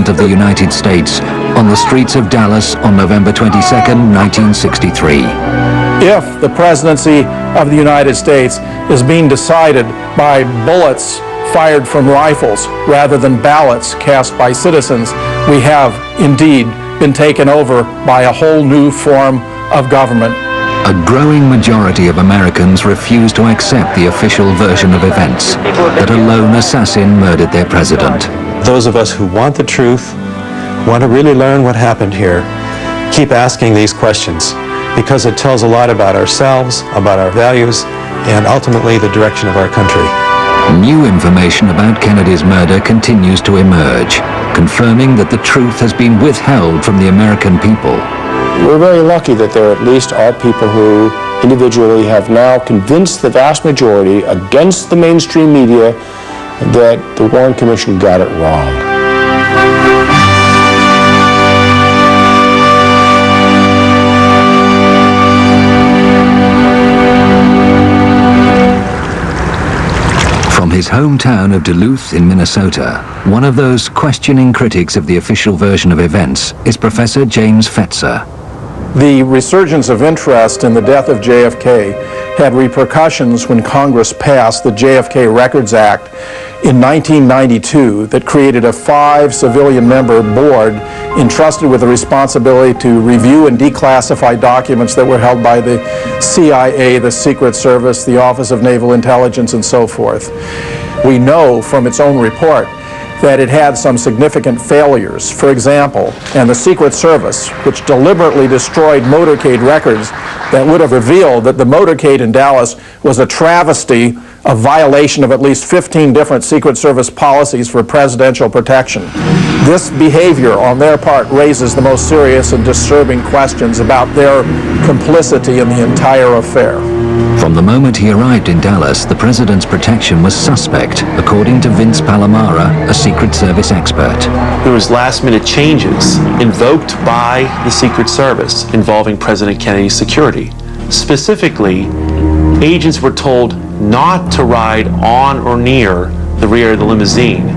President of the United States on the streets of Dallas on November 22, 1963. If the presidency of the United States is being decided by bullets fired from rifles rather than ballots cast by citizens, we have indeed been taken over by a whole new form of government. A growing majority of Americans refuse to accept the official version of events, that a lone assassin murdered their president. Those of us who want the truth, want to really learn what happened here, keep asking these questions, because it tells a lot about ourselves, about our values, and ultimately the direction of our country. New information about Kennedy's murder continues to emerge, confirming that the truth has been withheld from the American people. We're very lucky that there at least are people who individually have now convinced the vast majority against the mainstream media that the Warren Commission got it wrong. From his hometown of Duluth in Minnesota, one of those questioning critics of the official version of events is Professor James Fetzer. The resurgence of interest in the death of JFK had repercussions when Congress passed the JFK Records Act in 1992 that created a 5-civilian-member board entrusted with the responsibility to review and declassify documents that were held by the CIA, the Secret Service, the Office of Naval Intelligence, and so forth. We know from its own report that it had some significant failures. For example, and the Secret Service, which deliberately destroyed motorcade records that would have revealed that the motorcade in Dallas was a travesty, a violation of at least 15 different Secret Service policies for presidential protection. This behavior on their part raises the most serious and disturbing questions about their complicity in the entire affair. From the moment he arrived in Dallas, the president's protection was suspect, according to Vince Palomara, a Secret Service expert. There was last-minute changes invoked by the Secret Service involving President Kennedy's security. Specifically, agents were told not to ride on or near the rear of the limousine.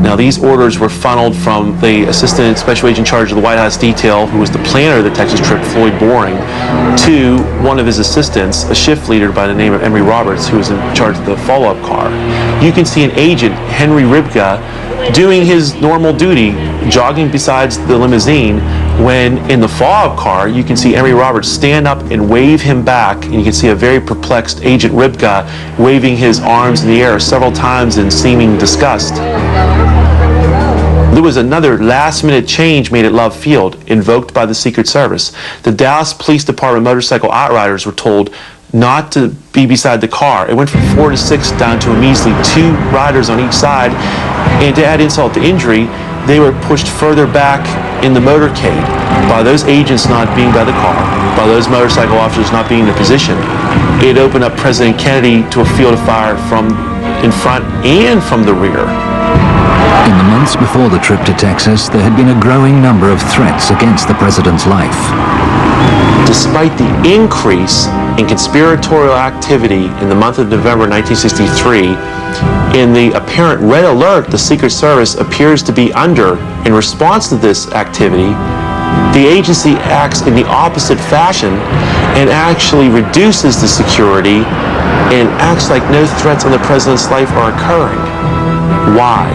Now, these orders were funneled from the Assistant Special Agent in charge of the White House detail, who was the planner of the Texas trip, Floyd Boring, to one of his assistants, a shift leader by the name of Emory Roberts, who was in charge of the follow-up car. You can see an agent, Henry Ribka, doing his normal duty, jogging besides the limousine, when in the follow-up car, you can see Emory Roberts stand up and wave him back, and you can see a very perplexed Agent Ribka waving his arms in the air several times in seeming disgust. There was another last-minute change made at Love Field, invoked by the Secret Service. The Dallas Police Department motorcycle outriders were told not to be beside the car. It went from 4 to 6 down to a measly 2 riders on each side, and to add insult to injury, they were pushed further back in the motorcade by those agents not being by the car, by those motorcycle officers not being in the position. It opened up President Kennedy to a field of fire from in front and from the rear. In the months before the trip to Texas, there had been a growing number of threats against the president's life. Despite the increase in conspiratorial activity in the month of November 1963, in the apparent red alert the Secret Service appears to be under in response to this activity, the agency acts in the opposite fashion and actually reduces the security and acts like no threats on the president's life are occurring. Why?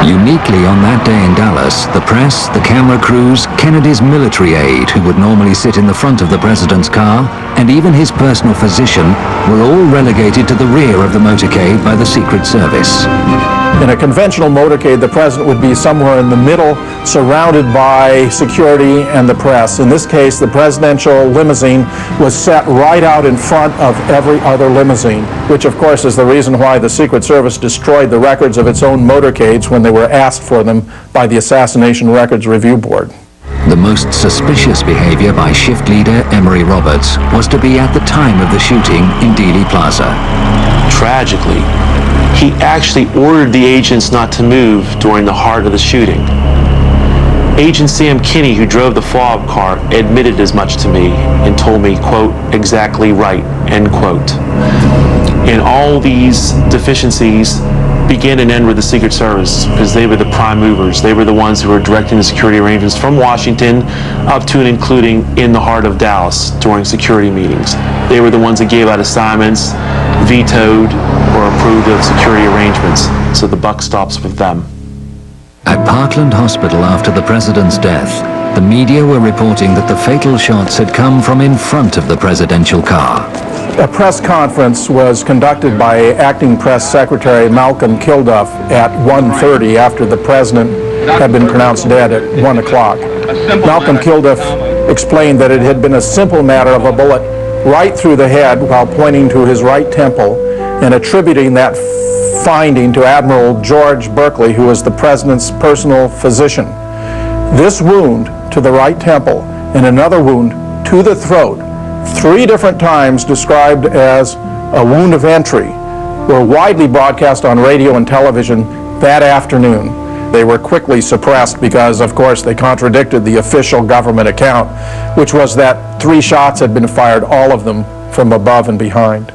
Uniquely on that day in Dallas, the press, the camera crews, Kennedy's military aide, who would normally sit in the front of the president's car, and even his personal physician were all relegated to the rear of the motorcade by the Secret Service. In a conventional motorcade, the president would be somewhere in the middle, surrounded by security and the press. In this case, the presidential limousine was set right out in front of every other limousine, which of course is the reason why the Secret Service destroyed the records of its own motorcades when they were asked for them by the Assassination Records Review Board. The most suspicious behavior by shift leader Emory Roberts was to be at the time of the shooting in Dealey Plaza. Tragically, he actually ordered the agents not to move during the heart of the shooting. Agent Sam Kinney, who drove the follow-up car, admitted as much to me and told me, quote, exactly right, end quote. In all these deficiencies, begin and end with the Secret Service, because they were the prime movers. They were the ones who were directing the security arrangements from Washington up to and including in the heart of Dallas during security meetings. They were the ones that gave out assignments, vetoed or approved of security arrangements. So the buck stops with them. At Parkland Hospital after the president's death, the media were reporting that the fatal shots had come from in front of the presidential car. A press conference was conducted by Acting Press Secretary Malcolm Kilduff at 1:30 after the president had been pronounced dead at 1 o'clock. Malcolm Kilduff explained that it had been a simple matter of a bullet right through the head while pointing to his right temple and attributing that finding to Admiral George Berkeley, who was the president's personal physician. This wound to the right temple and another wound to the throat, 3 different times described as a wound of entry, were widely broadcast on radio and television that afternoon. They were quickly suppressed because, of course, they contradicted the official government account, which was that 3 shots had been fired, all of them from above and behind.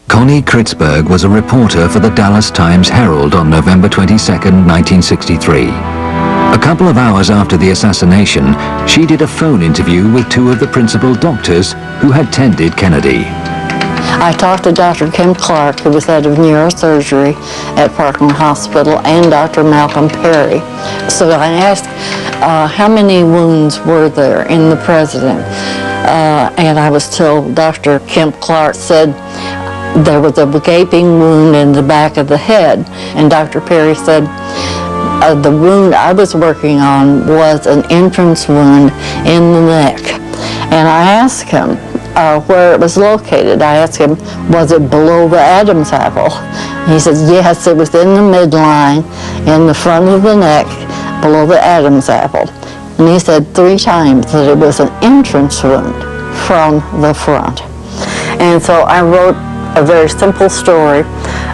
Connie Kritzberg was a reporter for the Dallas Times-Herald on November 22, 1963. A couple of hours after the assassination, she did a phone interview with 2 of the principal doctors who had tended Kennedy. I talked to Dr. Kim Clark, who was head of neurosurgery at Parkland Hospital, and Dr. Malcolm Perry. So I asked, how many wounds were there in the president? And I was told Dr. Kim Clark said there was a gaping wound in the back of the head. And Dr. Perry said, the wound I was working on was an entrance wound in the neck. And I asked him where it was located. I asked him, was it below the Adam's apple? And he said, yes, it was in the midline, in the front of the neck, below the Adam's apple. And he said 3 times that it was an entrance wound from the front. And so I wrote a very simple story,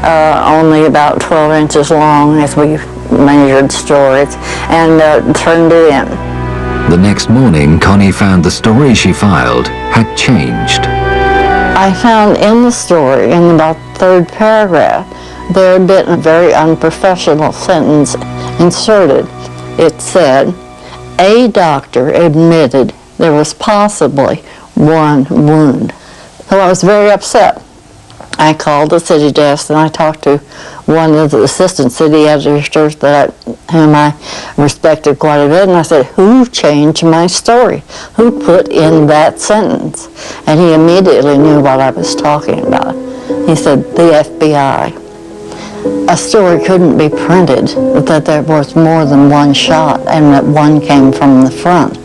only about 12 inches long as we measured stories, and turned it in. The next morning, Connie found the story she filed had changed. I found in the story, in about the 3rd paragraph, there had been a very unprofessional sentence inserted. It said, a doctor admitted there was possibly 1 wound. So I was very upset. I called the city desk and I talked to one of the assistant city editors whom I respected quite a bit, and I said, who changed my story? Who put in that sentence? And he immediately knew what I was talking about. He said, the FBI. A story couldn't be printed that there was more than 1 shot and that 1 came from the front.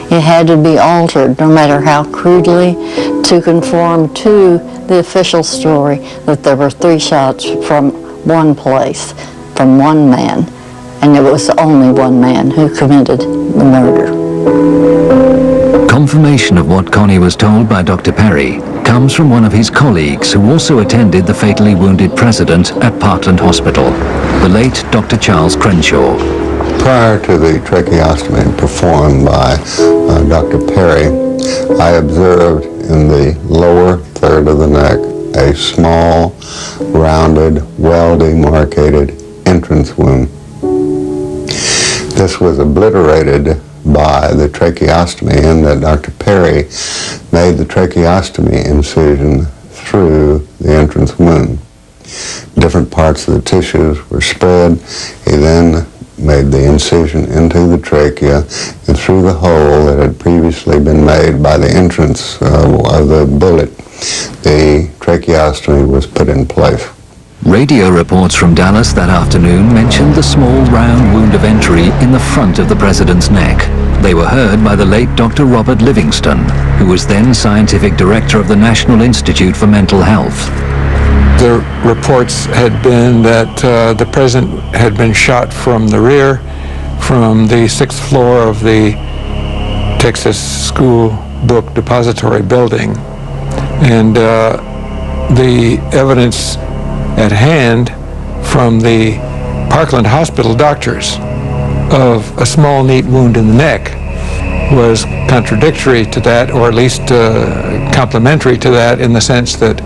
It had to be altered, no matter how crudely, to conform to the official story that there were 3 shots from 1 place, from 1 man, and it was only 1 man who committed the murder. Confirmation of what Connie was told by Dr. Perry comes from one of his colleagues who also attended the fatally wounded president at Parkland Hospital, the late Dr. Charles Crenshaw. Prior to the tracheostomy performed by Dr. Perry, I observed in the lower third of the neck a small, rounded, well-demarcated entrance wound. This was obliterated by the tracheostomy in that Dr. Perry made the tracheostomy incision through the entrance wound. Different parts of the tissues were spread. He then made the incision into the trachea and through the hole that had previously been made by the entrance of the bullet, the tracheostomy was put in place. Radio reports from Dallas that afternoon mentioned the small round wound of entry in the front of the president's neck. They were heard by the late Dr. Robert Livingston, who was then scientific director of the National Institute for Mental Health. The reports had been that the president had been shot from the rear, from the 6th floor of the Texas School Book Depository building. And the evidence at hand from the Parkland Hospital doctors of a small, neat wound in the neck was contradictory to that, or at least complementary to that, in the sense that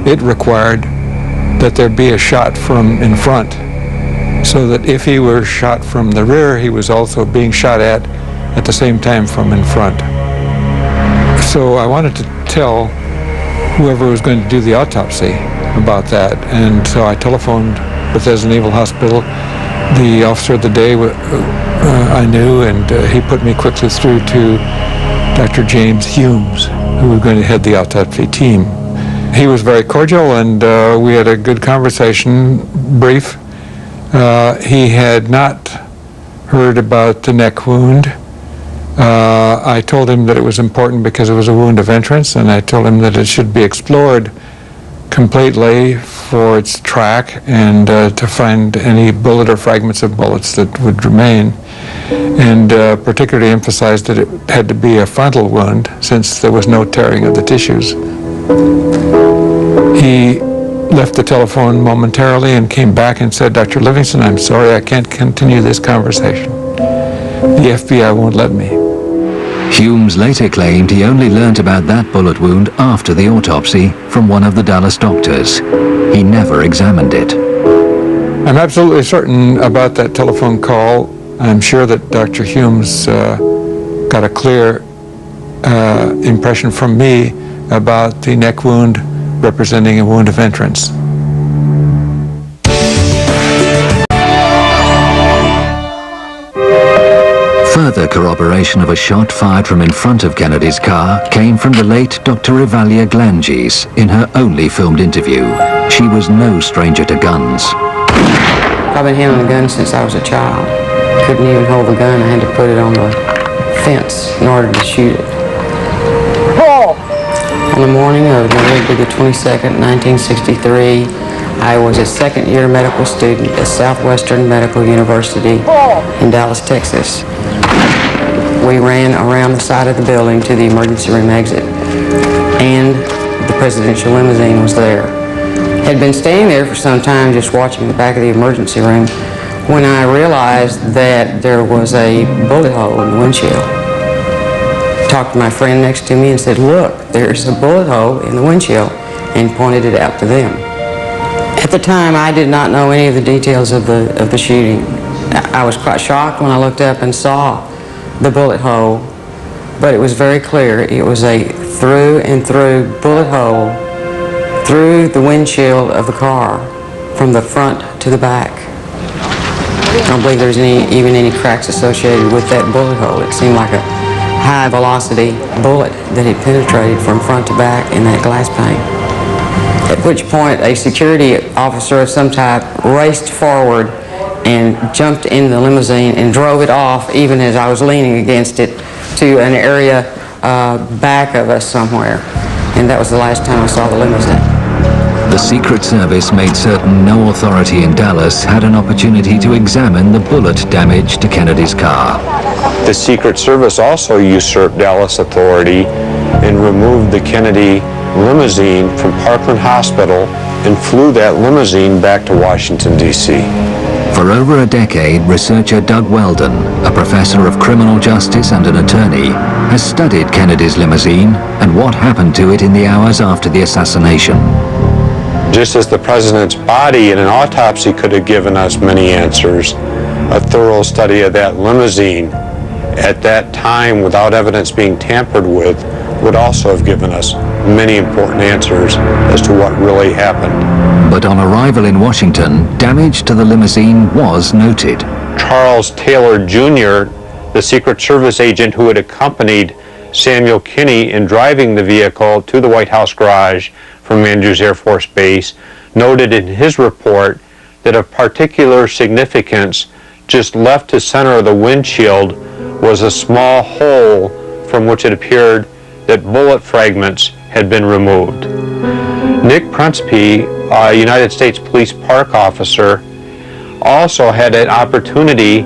it required that there be a shot from in front, so that if he were shot from the rear, he was also being shot at the same time from in front. So I wanted to tell whoever was going to do the autopsy about that, and so I telephoned Bethesda Naval Hospital. The officer of the day I knew, and he put me quickly through to Dr. James Humes, who was going to head the autopsy team. He was very cordial, and we had a good conversation, brief. He had not heard about the neck wound. I told him that it was important because it was a wound of entrance, and I told him that it should be explored completely for its track and to find any bullet or fragments of bullets that would remain, and particularly emphasized that it had to be a frontal wound since there was no tearing of the tissues. He left the telephone momentarily and came back and said, "Dr. Livingston, I'm sorry I can't continue this conversation. The FBI won't let me." Humes later claimed he only learnt about that bullet wound after the autopsy from one of the Dallas doctors. He never examined it. I'm absolutely certain about that telephone call. I'm sure that Dr. Humes got a clear impression from me about the neck wound representing a wound of entrance. Further corroboration of a shot fired from in front of Kennedy's car came from the late Dr. Evalia Glanges in her only filmed interview. She was no stranger to guns. I've been handling a gun since I was a child. Couldn't even hold the gun. I had to put it on the fence in order to shoot it. On the morning of November the 22nd, 1963, I was a second-year medical student at Southwestern Medical University in Dallas, Texas. We ran around the side of the building to the emergency room exit, and the presidential limousine was there. Had been staying there for some time just watching the back of the emergency room when I realized that there was a bullet hole in the windshield. Talked to my friend next to me and said, "Look, there's a bullet hole in the windshield," and pointed it out to them. At the time, I did not know any of the details of the shooting. I was quite shocked when I looked up and saw the bullet hole, but it was very clear. It was a through and through bullet hole through the windshield of the car from the front to the back. I don't believe there's even any cracks associated with that bullet hole. It seemed like a high-velocity bullet that had penetrated from front to back in that glass pane. At which point, a security officer of some type raced forward and jumped in the limousine and drove it off, even as I was leaning against it, to an area back of us somewhere. And that was the last time I saw the limousine. The Secret Service made certain no authority in Dallas had an opportunity to examine the bullet damage to Kennedy's car. The Secret Service also usurped Dallas authority and removed the Kennedy limousine from Parkland Hospital and flew that limousine back to Washington, D.C. For over a decade, researcher Doug Weldon, a professor of criminal justice and an attorney, has studied Kennedy's limousine and what happened to it in the hours after the assassination. Just as the president's body in an autopsy could have given us many answers, a thorough study of that limousine at that time without evidence being tampered with would also have given us many important answers as to what really happened. But on arrival in Washington, damage to the limousine was noted. Charles Taylor Jr., the Secret Service agent who had accompanied Samuel Kinney in driving the vehicle to the White House garage from Andrews Air Force Base, noted in his report that of particular significance, just left to center of the windshield was a small hole from which it appeared that bullet fragments had been removed. Nick Prunspy, a United States Police Park officer, also had an opportunity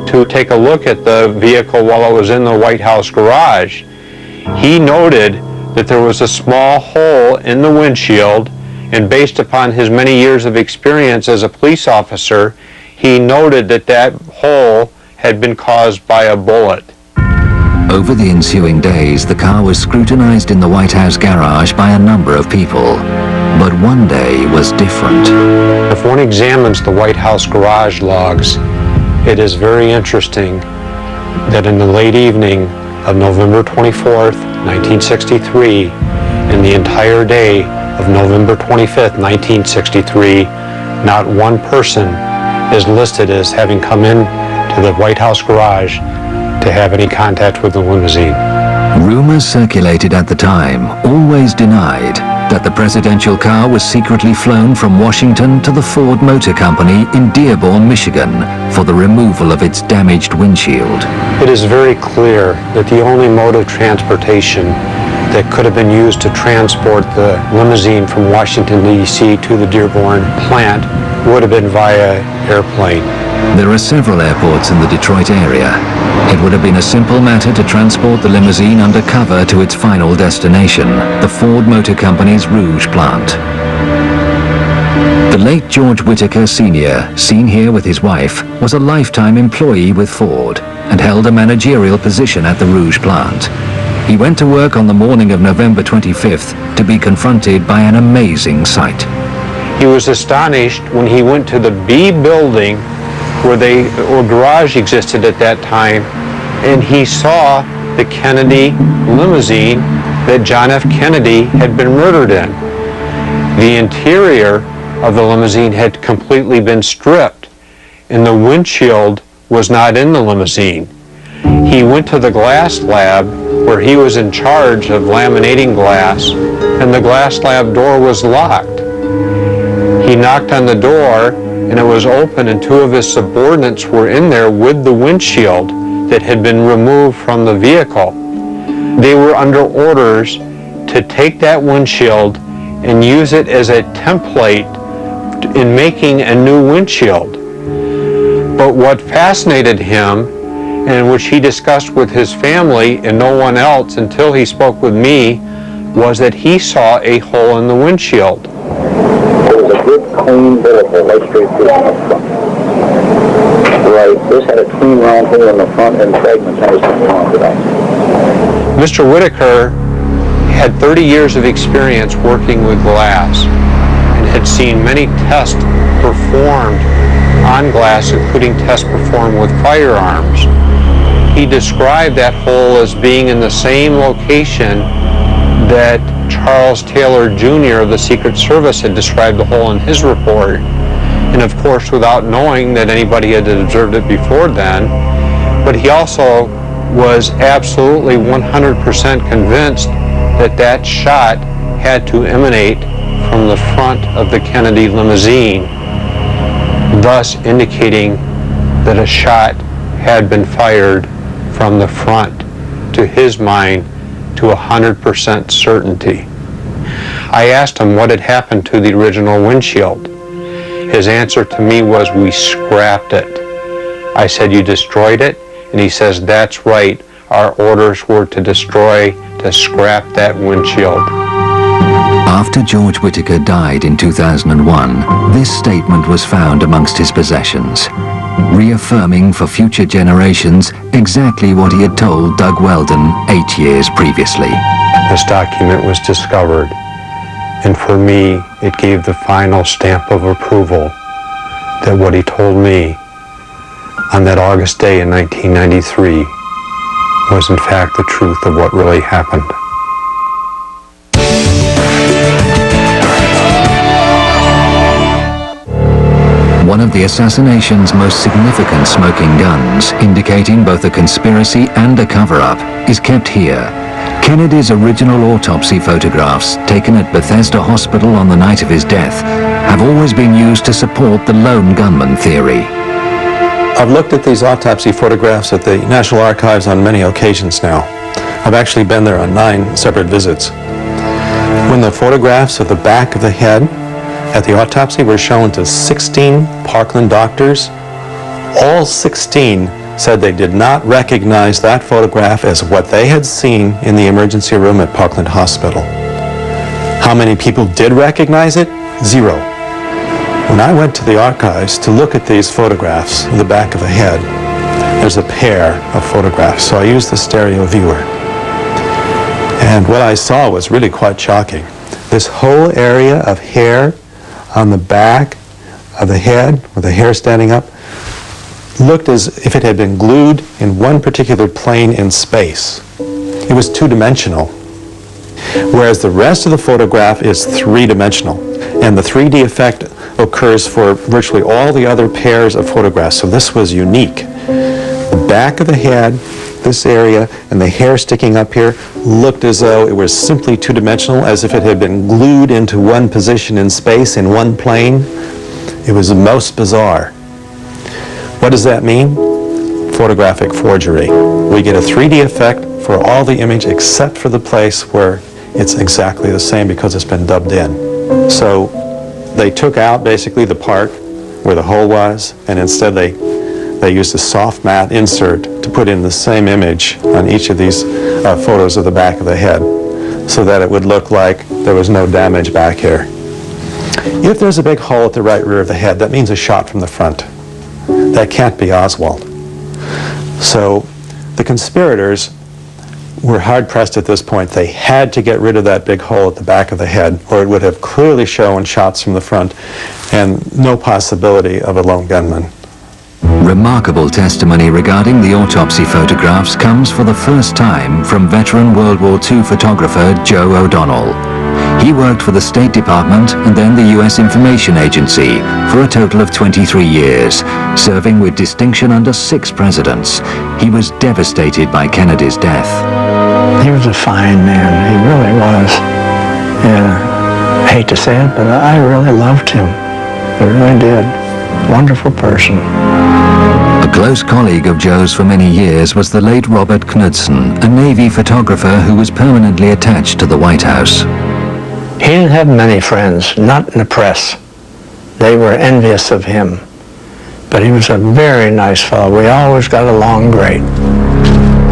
to take a look at the vehicle while it was in the White House garage. He noted that there was a small hole in the windshield, and based upon his many years of experience as a police officer, he noted that that hole had been caused by a bullet. Over the ensuing days, the car was scrutinized in the White House garage by a number of people. But one day was different. If one examines the White House garage logs, it is very interesting that in the late evening of November 24th, 1963, and the entire day of November 25th, 1963, not one person is listed as having come in to the White House garage to have any contact with the limousine. Rumors circulated at the time always denied that the presidential car was secretly flown from Washington to the Ford Motor Company in Dearborn, Michigan, for the removal of its damaged windshield. It is very clear that the only mode of transportation that could have been used to transport the limousine from Washington, D.C. to the Dearborn plant would have been via airplane. There are several airports in the Detroit area. It would have been a simple matter to transport the limousine undercover to its final destination, the Ford Motor Company's Rouge plant. The late George Whitaker Sr., seen here with his wife, was a lifetime employee with Ford and held a managerial position at the Rouge plant. He went to work on the morning of November 25th to be confronted by an amazing sight. He was astonished when he went to the B building where garage existed at that time, and he saw the Kennedy limousine that John F. Kennedy had been murdered in. The interior of the limousine had completely been stripped, and the windshield was not in the limousine. He went to the glass lab where he was in charge of laminating glass, and the glass lab door was locked. He knocked on the door, and it was open, and two of his subordinates were in there with the windshield that had been removed from the vehicle. They were under orders to take that windshield and use it as a template in making a new windshield. But what fascinated him, and which he discussed with his family and no one else until he spoke with me, was that he saw a hole in the windshield. It was a good, clean bullet hole right straight through in the front. Right, this had a clean round hole in the front and fragments on the front of that. Mr. Whitaker had 30 years of experience working with glass and had seen many tests performed on glass, including tests performed with firearms. He described that hole as being in the same location that Charles Taylor Jr. of the Secret Service had described the hole in his report. And of course, without knowing that anybody had observed it before then, but he also was absolutely 100% convinced that that shot had to emanate from the front of the Kennedy limousine, thus indicating that a shot had been fired from the front, to his mind, to 100% certainty. I asked him what had happened to the original windshield. His answer to me was, "We scrapped it." I said, "You destroyed it?" And he says, "That's right. Our orders were to scrap that windshield." After George Whitaker died in 2001, this statement was found amongst his possessions, reaffirming for future generations exactly what he had told Doug Weldon 8 years previously. This document was discovered, and for me, it gave the final stamp of approval that what he told me on that August day in 1993 was in fact the truth of what really happened. One of the assassination's most significant smoking guns, indicating both a conspiracy and a cover-up, is kept here. Kennedy's original autopsy photographs, taken at Bethesda Hospital on the night of his death, have always been used to support the lone gunman theory. I've looked at these autopsy photographs at the National Archives on many occasions now. I've actually been there on 9 separate visits. When the photographs of the back of the head at the autopsy were shown to 16 Parkland doctors, all 16 said they did not recognize that photograph as what they had seen in the emergency room at Parkland Hospital. How many people did recognize it? 0. When I went to the archives to look at these photographs of the back of the head, there's a pair of photographs, so I used the stereo viewer. And what I saw was really quite shocking. This whole area of hair on the back of the head, with the hair standing up, looked as if it had been glued in one particular plane in space. It was two-dimensional, whereas the rest of the photograph is three-dimensional. And the 3D effect occurs for virtually all the other pairs of photographs, so this was unique. The back of the head, this area, and the hair sticking up here looked as though it was simply two-dimensional, as if it had been glued into one position in space, in one plane. It was the most bizarre. What does that mean? Photographic forgery. We get a 3D effect for all the image except for the place where it's exactly the same because it's been dubbed in. So they took out basically the part where the hole was, and instead they used a soft matte insert to put in the same image on each of these photos of the back of the head, so that it would look like there was no damage back here. If there's a big hole at the right rear of the head, that means a shot from the front. That can't be Oswald. So the conspirators were hard-pressed at this point. They had to get rid of that big hole at the back of the head, or it would have clearly shown shots from the front and no possibility of a lone gunman. Remarkable testimony regarding the autopsy photographs comes for the first time from veteran World War II photographer Joe O'Donnell. He worked for the State Department and then the U.S. Information Agency for a total of 23 years, serving with distinction under 6 presidents. He was devastated by Kennedy's death. He was a fine man, he really was. And I hate to say it, but I really loved him. I really did. Wonderful person. A close colleague of Joe's for many years was the late Robert Knudsen, a Navy photographer who was permanently attached to the White House. He didn't have many friends, not in the press. They were envious of him. But he was a very nice fellow. We always got along great.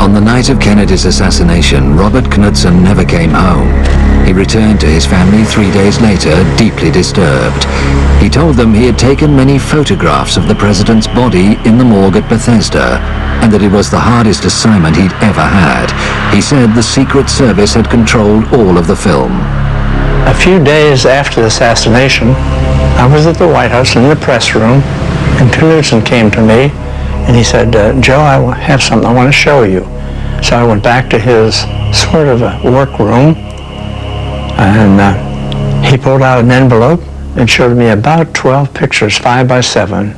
On the night of Kennedy's assassination, Robert Knudsen never came home. He returned to his family 3 days later, deeply disturbed. He told them he had taken many photographs of the president's body in the morgue at Bethesda, and that it was the hardest assignment he'd ever had. He said the Secret Service had controlled all of the film. A few days after the assassination, I was at the White House in the press room, and Knudsen came to me, and he said, Joe, I have something I want to show you. So I went back to his sort of a work room, and he pulled out an envelope and showed me about 12 pictures, 5 by 7,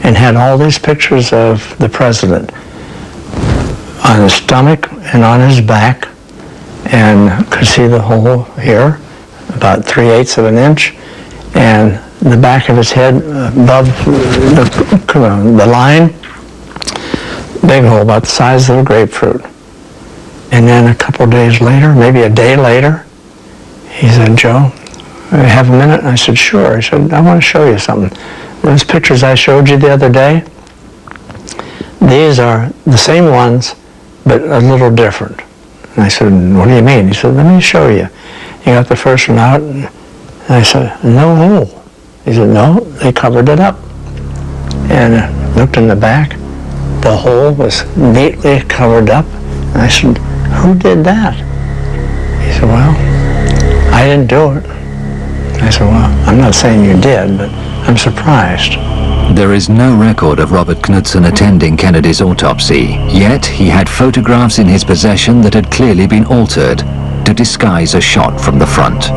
and had all these pictures of the president on his stomach and on his back, and could see the hole here, about 3/8 of an inch, and the back of his head above the line, big hole about the size of a grapefruit. And then a couple days later, maybe a day later, he said, Joe, I have a minute? And I said, sure. He said, I want to show you something. Those pictures I showed you the other day, these are the same ones, but a little different. And I said, what do you mean? He said, let me show you. He got the first one out, and I said, no hole. He said, no, they covered it up. And I looked in the back. The hole was neatly covered up. And I said, who did that? He said, well, I didn't do it. I said, well, I'm not saying you did, but I'm surprised. There is no record of Robert Knudsen attending Kennedy's autopsy, yet he had photographs in his possession that had clearly been altered to disguise a shot from the front.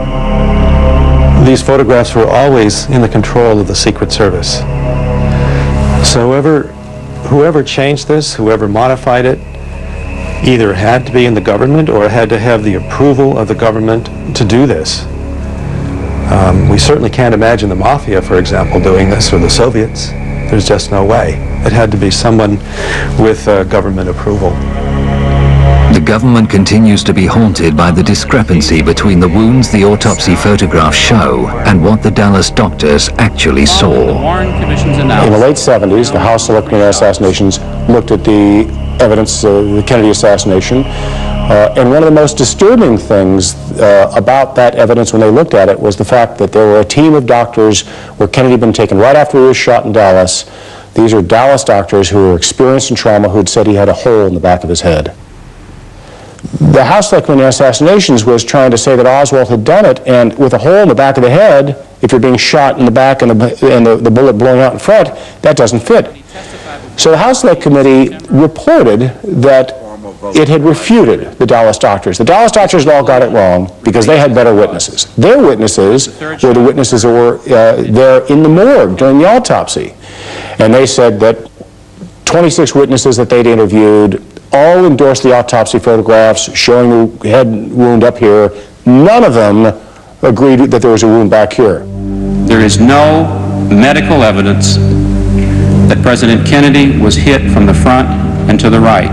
These photographs were always in the control of the Secret Service. So whoever changed this, whoever modified it, either had to be in the government or had to have the approval of the government to do this. We certainly can't imagine the Mafia, for example, doing this, or the Soviets. There's just no way. It had to be someone with government approval. The government continues to be haunted by the discrepancy between the wounds the autopsy photographs show and what the Dallas doctors actually saw. In the late 70s, the House Select Committee on Assassinations looked at the evidence of the Kennedy assassination, and one of the most disturbing things about that evidence when they looked at it was the fact that there were a team of doctors where Kennedy had been taken right after he was shot in Dallas. These are Dallas doctors who were experienced in trauma who had said he had a hole in the back of his head. The House Select Committee on Assassinations was trying to say that Oswald had done it, and with a hole in the back of the head, if you're being shot in the back and the bullet blowing out in front, that doesn't fit. So the House Select Committee reported that it had refuted the Dallas doctors. The Dallas doctors all got it wrong because they had better witnesses. Their witnesses were the witnesses that were there in the morgue during the autopsy. And they said that 26 witnesses that they'd interviewed all endorsed the autopsy photographs showing the head wound up here. None of them agreed that there was a wound back here. There is no medical evidence that President Kennedy was hit from the front and to the right.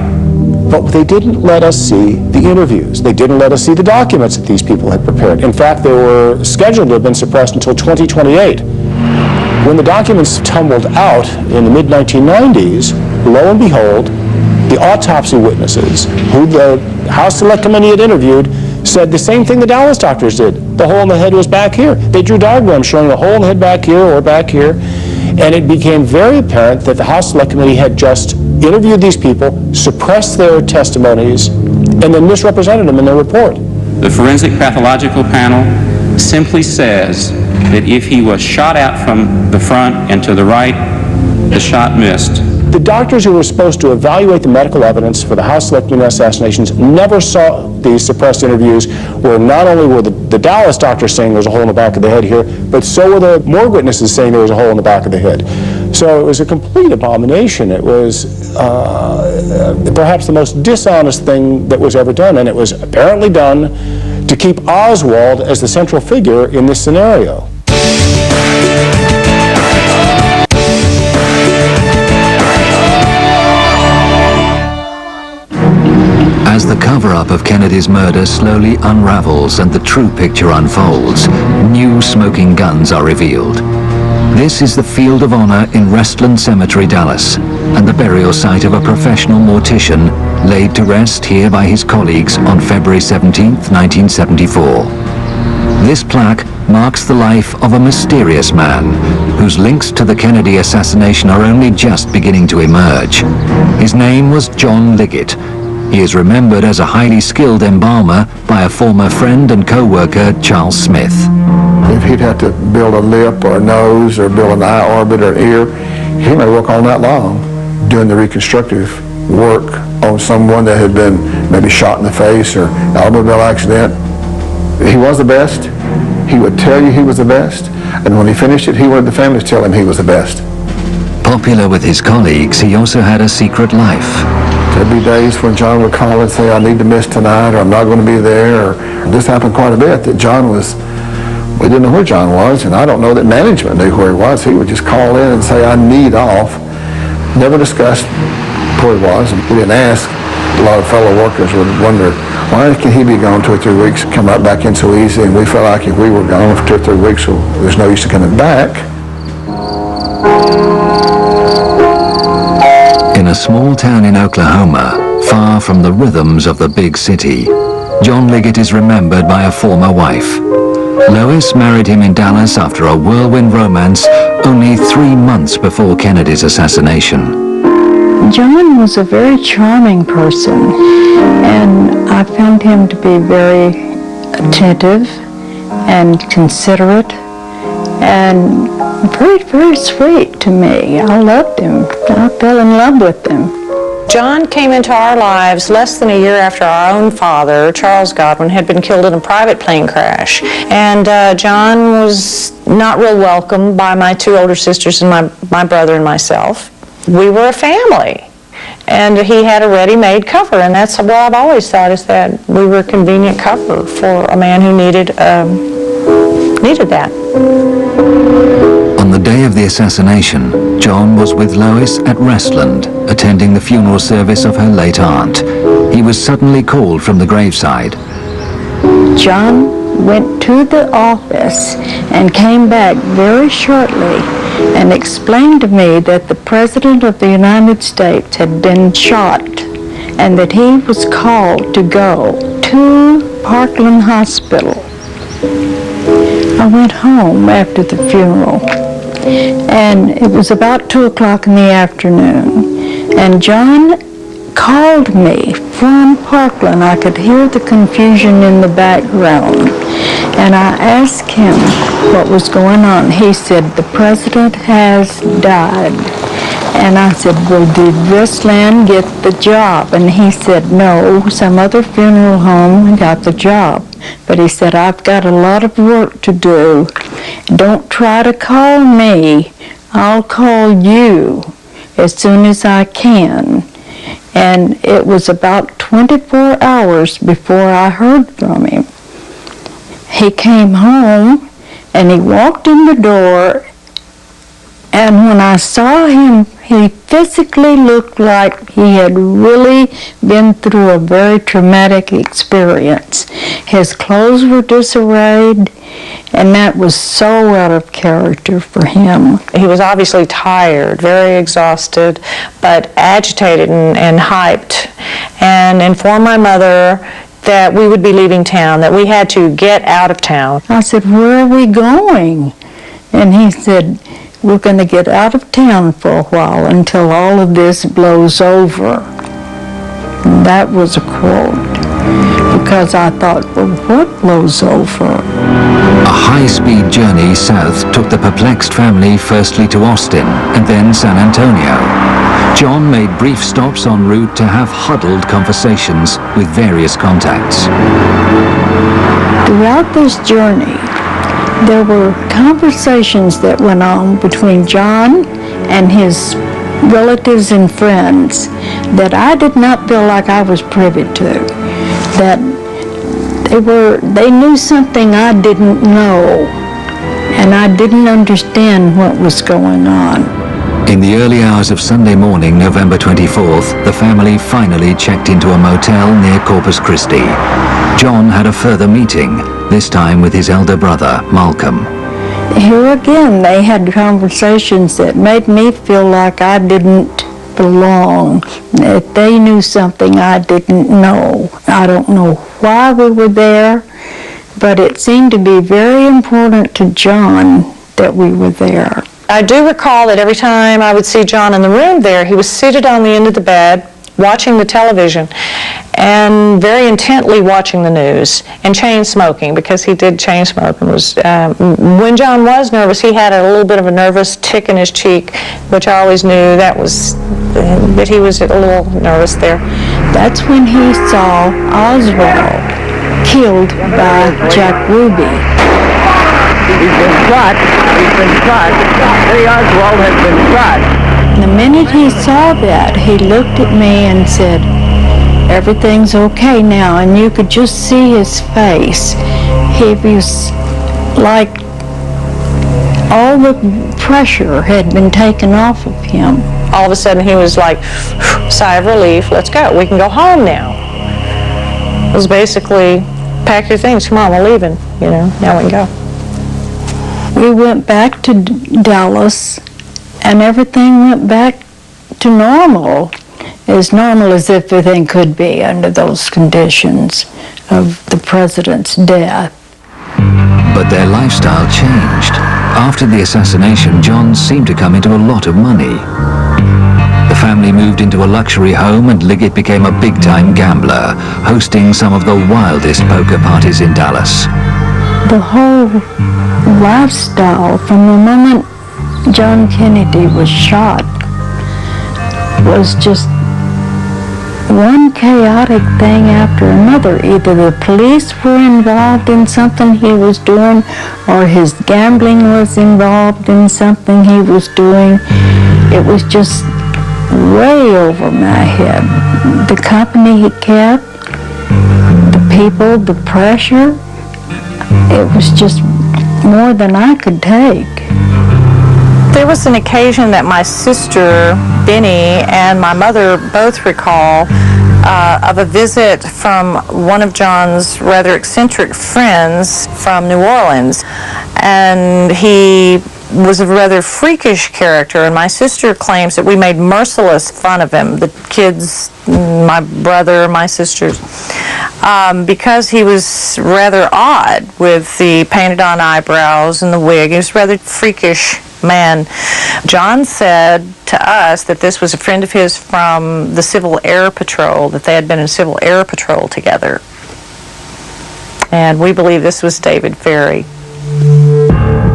But they didn't let us see the interviews. They didn't let us see the documents that these people had prepared. In fact, they were scheduled to have been suppressed until 2028. When the documents tumbled out in the mid-1990s, lo and behold, the autopsy witnesses, who the House Select Committee had interviewed, said the same thing the Dallas doctors did. The hole in the head was back here. They drew diagrams showing a hole in the head back here or back here, and it became very apparent that the House Select Committee had just interviewed these people, suppressed their testimonies, and then misrepresented them in their report. The forensic pathological panel simply says that if he was shot at from the front and to the right, the shot missed. The doctors who were supposed to evaluate the medical evidence for the House Select Committee on Assassinations never saw these suppressed interviews where not only were the Dallas doctors saying there was a hole in the back of the head here, but so were the morgue witnesses saying there was a hole in the back of the head. So it was a complete abomination. It was perhaps the most dishonest thing that was ever done, and it was apparently done to keep Oswald as the central figure in this scenario. As the cover-up of Kennedy's murder slowly unravels and the true picture unfolds, new smoking guns are revealed. This is the Field of Honor in Restland Cemetery, Dallas, and the burial site of a professional mortician laid to rest here by his colleagues on February 17, 1974. This plaque marks the life of a mysterious man whose links to the Kennedy assassination are only just beginning to emerge. His name was John Liggett. He is remembered as a highly skilled embalmer by a former friend and co-worker, Charles Smith. If he'd have to build a lip or a nose or build an eye orbit or an ear, he may work all night long doing the reconstructive work on someone that had been maybe shot in the face or automobile accident. He was the best. He would tell you he was the best. And when he finished it, he wanted the family to tell him he was the best. Popular with his colleagues, he also had a secret life. There'd be days when John would call and say, I need to miss tonight, or I'm not going to be there. Or this happened quite a bit, that John was, we didn't know where John was, and I don't know that management knew where he was. He would just call in and say, I need off. Never discussed where he was, and we didn't ask. A lot of fellow workers would wonder, why can he be gone 2 or 3 weeks, come right back in so easy, and we felt like if we were gone for 2 or 3 weeks, so there's no use in coming back. In a small town in Oklahoma, far from the rhythms of the big city, John Liggett is remembered by a former wife. Lois married him in Dallas after a whirlwind romance only 3 months before Kennedy's assassination. John was a very charming person, and I found him to be very attentive and considerate and very, very sweet to me. I loved him. I fell in love with him. John came into our lives less than a year after our own father, Charles Godwin, had been killed in a private plane crash. And John was not real welcome by my 2 older sisters and my brother and myself. We were a family. And he had a ready-made cover, and that's what I've always thought, is that we were a convenient cover for a man who needed that. On the day of the assassination, John was with Lois at Restland, attending the funeral service of her late aunt. He was suddenly called from the graveside. John went to the office and came back very shortly and explained to me that the President of the United States had been shot and that he was called to go to Parkland Hospital. I went home after the funeral, and it was about 2 o'clock in the afternoon, and John called me from Parkland. I could hear the confusion in the background. And I asked him what was going on. He said, the president has died. And I said, well, did this land get the job? And he said, no, some other funeral home got the job. But he said, I've got a lot of work to do. Don't try to call me. I'll call you as soon as I can. And it was about 24 hours before I heard from him. He came home and he walked in the door, and when I saw him, he physically looked like he had really been through a very traumatic experience. His clothes were disarrayed, and that was so out of character for him. He was obviously tired, very exhausted, but agitated and hyped, and informed my mother that we would be leaving town, that we had to get out of town. I said, where are we going? And he said, we're going to get out of town for a while until all of this blows over. And that was a quote, because I thought, well, what blows over? A high-speed journey south took the perplexed family firstly to Austin and then San Antonio. John made brief stops en route to have huddled conversations with various contacts. Throughout this journey, there were conversations that went on between John and his relatives and friends that I did not feel like I was privy to. That they knew something I didn't know, and I didn't understand what was going on. In the early hours of Sunday morning, November 24th, the family finally checked into a motel near Corpus Christi. John had a further meeting, this time with his elder brother, Malcolm. Here again, they had conversations that made me feel like I didn't belong, that they knew something I didn't know. I don't know why we were there, but it seemed to be very important to John that we were there. I do recall that every time I would see John in the room there, he was seated on the end of the bed, watching the television, and very intently watching the news, and chain smoking, because he did chain smoke. And when John was nervous, he had a little bit of a nervous tick in his cheek, which I always knew that he was a little nervous there. That's when he saw Oswald killed by Jack Ruby. He's been shot. He's been shot. Eddie Oswald has been shot. The minute he saw that, he looked at me and said, everything's okay now, and you could just see his face. He was like all the pressure had been taken off of him. All of a sudden he was like, sigh of relief, let's go, we can go home now. It was basically, pack your things, come on, we're leaving, now we can go. We went back to Dallas, and everything went back to normal as everything could be under those conditions of the president's death. But their lifestyle changed. After the assassination, John seemed to come into a lot of money. The family moved into a luxury home, and Liggett became a big-time gambler, hosting some of the wildest poker parties in Dallas. The whole lifestyle from the moment John Kennedy was shot was just one chaotic thing after another. Either the police were involved in something he was doing, or his gambling was involved in something he was doing. It was just way over my head. The company he kept, the people, the pressure, it was just more than I could take. There was an occasion that my sister, Benny, and my mother both recall of a visit from one of John's rather eccentric friends from New Orleans. And he was a rather freakish character, and my sister claims that we made merciless fun of him, the kids, my brother, my sisters, because he was rather odd with the painted on eyebrows and the wig. He was a rather freakish man. John said to us that this was a friend of his from the Civil Air Patrol, that they had been in Civil Air Patrol together. And we believe this was David Ferry.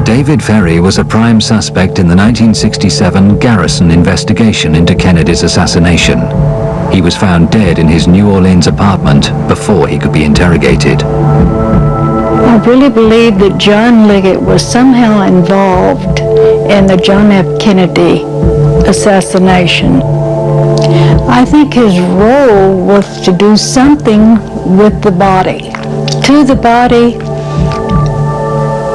David Ferry was a prime suspect in the 1967 Garrison investigation into Kennedy's assassination. He was found dead in his New Orleans apartment before he could be interrogated. I really believe that John Liggett was somehow involved in the John F. Kennedy assassination. I think his role was to do something with the body. To the body,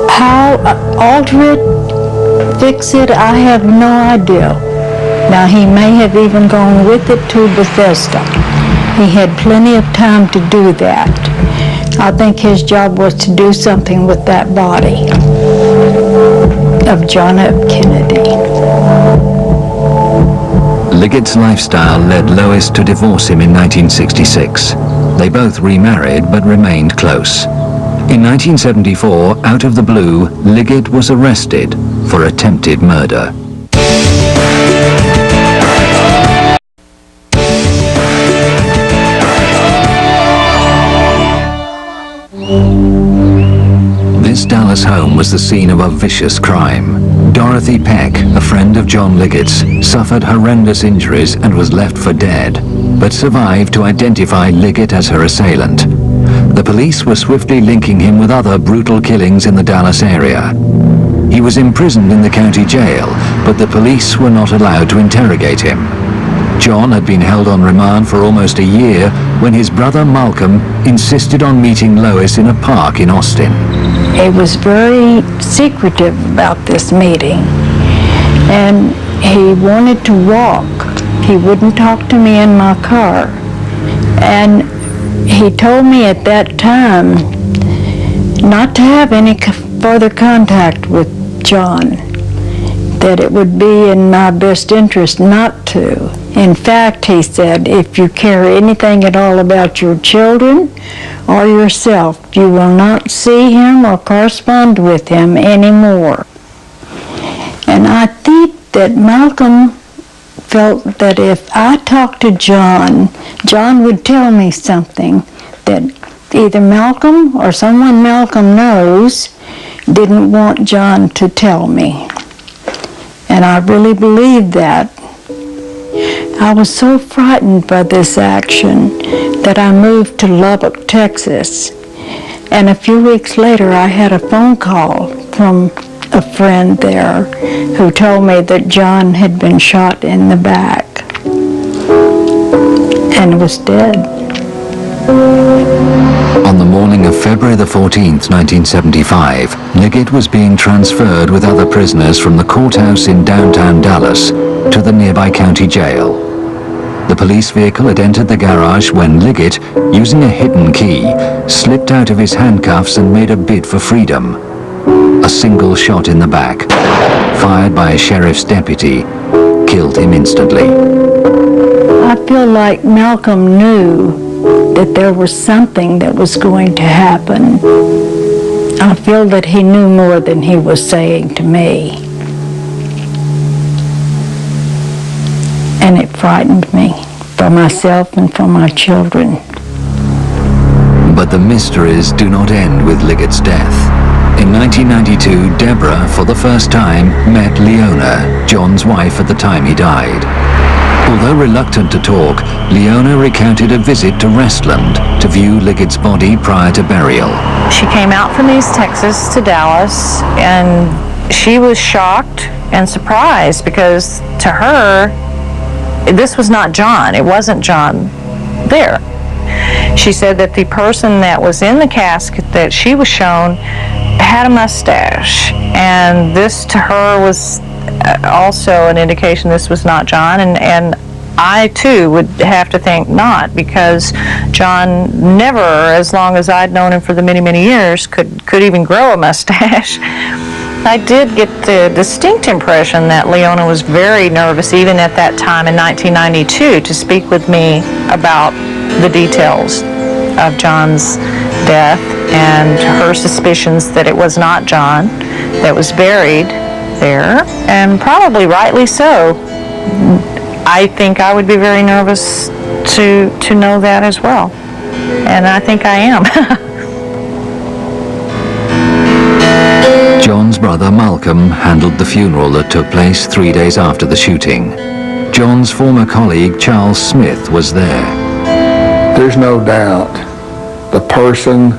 how alter it, fix it, I have no idea. Now, he may have even gone with it to Bethesda. He had plenty of time to do that. I think his job was to do something with that body of John F. Kennedy. Liggett's lifestyle led Lois to divorce him in 1966. They both remarried but remained close. In 1974, out of the blue, Liggett was arrested for attempted murder. This Dallas home was the scene of a vicious crime. Dorothy Peck, a friend of John Liggett's, suffered horrendous injuries and was left for dead, but survived to identify Liggett as her assailant. The police were swiftly linking him with other brutal killings in the Dallas area. He was imprisoned in the county jail, but the police were not allowed to interrogate him. John had been held on remand for almost a year when his brother Malcolm insisted on meeting Lois in a park in Austin. He was very secretive about this meeting, and he wanted to walk. He wouldn't talk to me in my car. And he told me at that time not to have any further contact with John, that it would be in my best interest not to. In fact, he said, if you care anything at all about your children or yourself, you will not see him or correspond with him anymore. And I think that Malcolm felt that if I talked to John, John would tell me something that either Malcolm or someone Malcolm knows didn't want John to tell me. And I really believed that. I was so frightened by this action that I moved to Lubbock, Texas. And a few weeks later, I had a phone call from a friend there who told me that John had been shot in the back and was dead. On the morning of February the 14th, 1975, Liggett was being transferred with other prisoners from the courthouse in downtown Dallas to the nearby county jail. The police vehicle had entered the garage when Liggett, using a hidden key, slipped out of his handcuffs and made a bid for freedom. A single shot in the back, fired by a sheriff's deputy, killed him instantly. I feel like Malcolm knew that there was something that was going to happen. I feel that he knew more than he was saying to me. And it frightened me for myself and for my children. But the mysteries do not end with Liggett's death. In 1992, Deborah, for the first time, met Leona, John's wife at the time he died. Although reluctant to talk, Leona recounted a visit to Restland to view Liggett's body prior to burial. She came out from East Texas to Dallas, and she was shocked and surprised because to her, this was not John. It wasn't John there. She said that the person that was in the casket that she was shown had a mustache, and this to her was also an indication this was not John, and I too would have to think not, because John never, as long as I'd known him for the many, many years, could even grow a mustache. I did get the distinct impression that Leona was very nervous, even at that time in 1992, to speak with me about the details of John's death and her suspicions that it was not John that was buried there, and probably rightly so. I think I would be very nervous to know that as well, and I think I am. John's brother Malcolm handled the funeral that took place 3 days after the shooting. John's former colleague Charles Smith was there. There's no doubt the person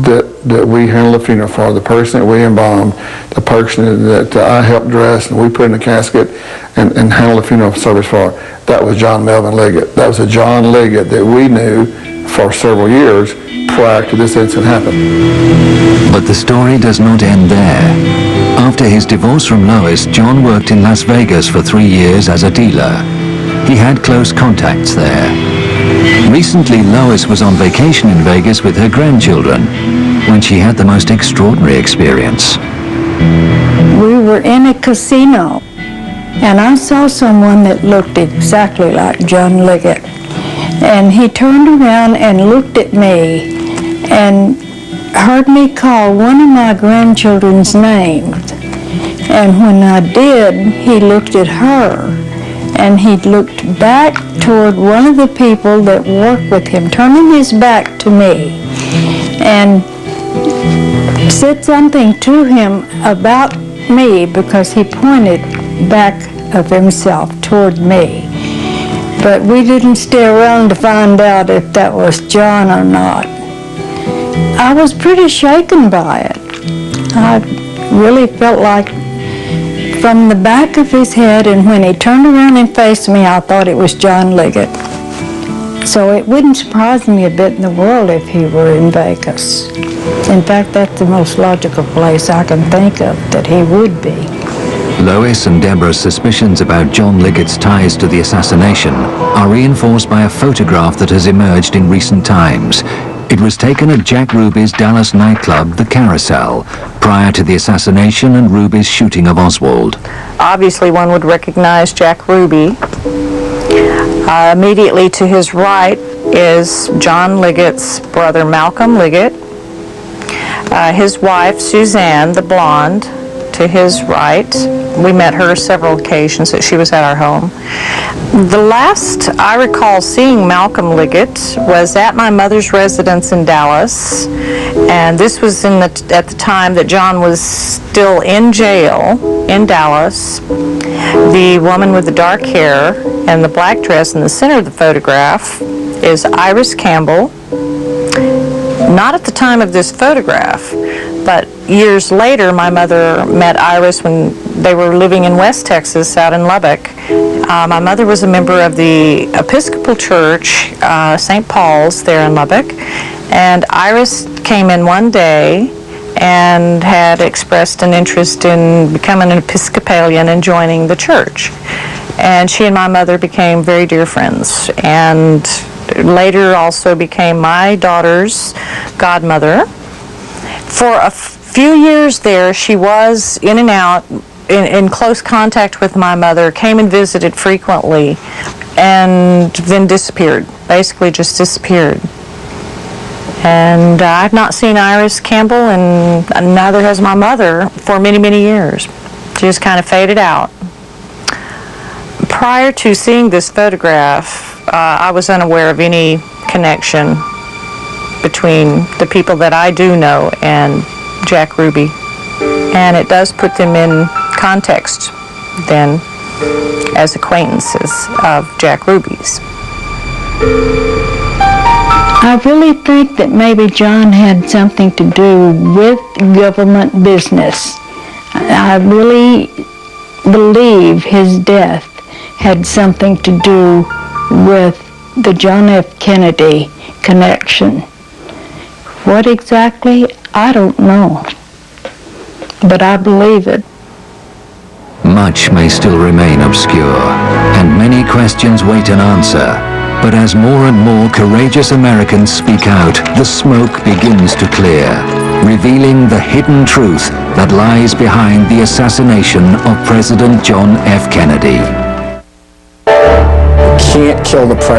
that we handled the funeral for, the person that we embalmed, the person that I helped dress and we put in the casket and handled the funeral service for, that was John Melvin Liggett. That was a John Liggett that we knew for several years prior to this incident happening. But the story does not end there. After his divorce from Lois, John worked in Las Vegas for 3 years as a dealer. He had close contacts there. Recently, Lois was on vacation in Vegas with her grandchildren when she had the most extraordinary experience. We were in a casino, and I saw someone that looked exactly like John Liggett. And he turned around and looked at me and heard me call one of my grandchildren's names. And when I did, he looked at her, and he looked back toward one of the people that worked with him, turning his back to me, and said something to him about me because he pointed back of himself toward me. But we didn't stay around to find out if that was John or not. I was pretty shaken by it. I really felt like from the back of his head, and when he turned around and faced me, I thought it was John Liggett. So it wouldn't surprise me a bit in the world if he were in Vegas. In fact, that's the most logical place I can think of that he would be. Lois and Deborah's suspicions about John Liggett's ties to the assassination are reinforced by a photograph that has emerged in recent times. It was taken at Jack Ruby's Dallas nightclub, The Carousel, prior to the assassination and Ruby's shooting of Oswald. Obviously, one would recognize Jack Ruby. Immediately to his right is John Liggett's brother, Malcolm Liggett. His wife, Suzanne, the blonde, to his right. We met her several occasions that she was at our home. The last I recall seeing Malcolm Liggett was at my mother's residence in Dallas, and this was at the time that John was still in jail in Dallas. The woman with the dark hair and the black dress in the center of the photograph is Iris Campbell. Not at the time of this photograph, but years later, my mother met Iris when they were living in West Texas, out in Lubbock. My mother was a member of the Episcopal Church, St. Paul's, there in Lubbock. And Iris came in one day and had expressed an interest in becoming an Episcopalian and joining the church. And she and my mother became very dear friends, and later also became my daughter's godmother. For a few years there, she was in and out, in close contact with my mother, came and visited frequently, and then disappeared, basically just disappeared. And I've not seen Iris Campbell, and neither has my mother, for many, many years. She just kind of faded out. Prior to seeing this photograph, I was unaware of any connection between the people that I do know and Jack Ruby. And it does put them in context then as acquaintances of Jack Ruby's. I really think that maybe John had something to do with government business. I really believe his death had something to do with the John F. Kennedy connection. What exactly, I don't know, but I believe it. Much may still remain obscure, and many questions wait an answer. But as more and more courageous Americans speak out, the smoke begins to clear, revealing the hidden truth that lies behind the assassination of President John F. Kennedy. Can't kill the president.